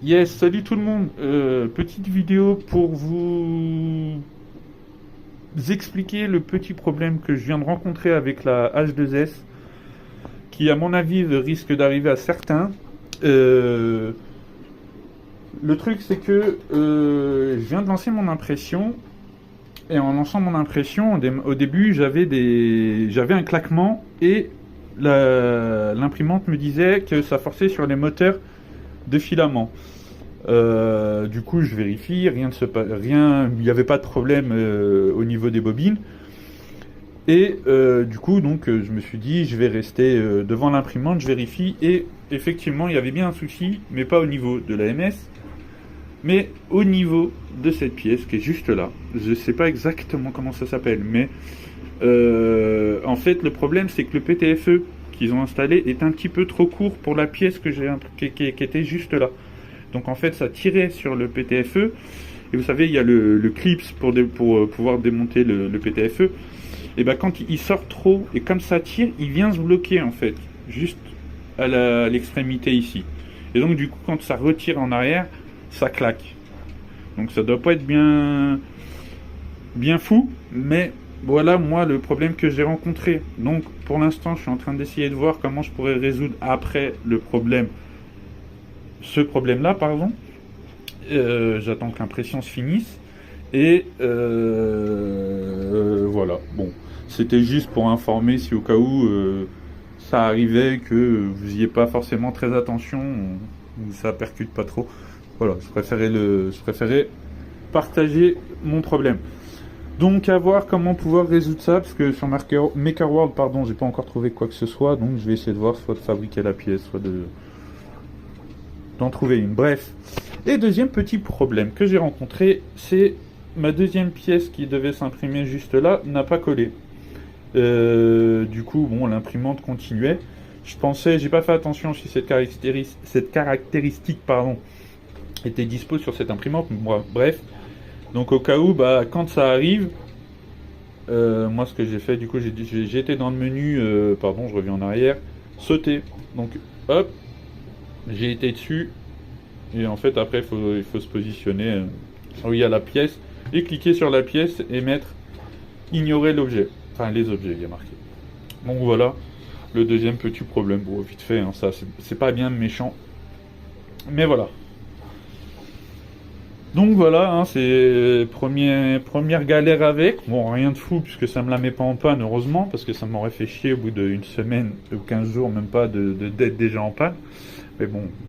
Yes, salut tout le monde. Petite vidéo pour vous expliquer le petit problème que je viens de rencontrer avec la H2S, qui à mon avis risque d'arriver à certains. Euh, le truc c'est que je viens de lancer mon impression et en lançant mon impression, au début j'avais un claquement et l'imprimante me disait que ça forçait sur les moteurs de filament. Du coup, je vérifie, rien, il n'y avait pas de problème au niveau des bobines. Et du coup, donc, je me suis dit, je vais rester devant l'imprimante, je vérifie. Et effectivement, il y avait bien un souci, mais pas au niveau de la MS, mais au niveau de cette pièce qui est juste là. Je ne sais pas exactement comment ça s'appelle, mais en fait, le problème, c'est que le PTFE qu'ils ont installé est un petit peu trop court pour la pièce qui était juste là. Donc en fait, ça tirait sur le PTFE. Et vous savez, il y a le clips pour pouvoir démonter le PTFE. Et ben quand il sort trop, et comme ça tire, il vient se bloquer en fait, juste à l'extrémité ici. Et donc du coup, quand ça retire en arrière, ça claque. Donc ça doit pas être bien fou, mais voilà moi le problème que j'ai rencontré. Donc pour l'instant, je suis en train d'essayer de voir comment je pourrais résoudre après ce problème-là, pardon. J'attends que l'impression se finisse. Et voilà. Bon, c'était juste pour informer si au cas où ça arrivait que vous n'ayez pas forcément très attention ou ça percute pas trop. Voilà, je préférais partager mon problème. Donc à voir comment pouvoir résoudre ça, parce que sur MakerWorld, pardon, j'ai pas encore trouvé quoi que ce soit, donc je vais essayer de voir soit de fabriquer la pièce, soit d'en trouver une. Bref. Et deuxième petit problème que j'ai rencontré, c'est ma deuxième pièce qui devait s'imprimer juste là n'a pas collé. Du coup, bon, l'imprimante continuait. J'ai pas fait attention si cette caractéristique, pardon, était dispo sur cette imprimante. Moi, bref. Donc au cas où, bah, quand ça arrive, moi ce que j'ai fait, du coup, j'ai été dans le menu, pardon, je reviens en arrière, sauter. Donc hop, j'ai été dessus. Et en fait, après, il faut se positionner où il y a la pièce et cliquer sur la pièce et mettre ignorer l'objet. Enfin, les objets, il y a marqué. Donc voilà, le deuxième petit problème. Bon, vite fait, hein, ça, c'est pas bien méchant. Mais voilà. Donc voilà, hein, c'est première galère avec. Bon, rien de fou puisque ça me la met pas en panne, heureusement, parce que ça m'aurait fait chier au bout d'une semaine ou 15 jours, même pas, d'être déjà en panne. Mais bon,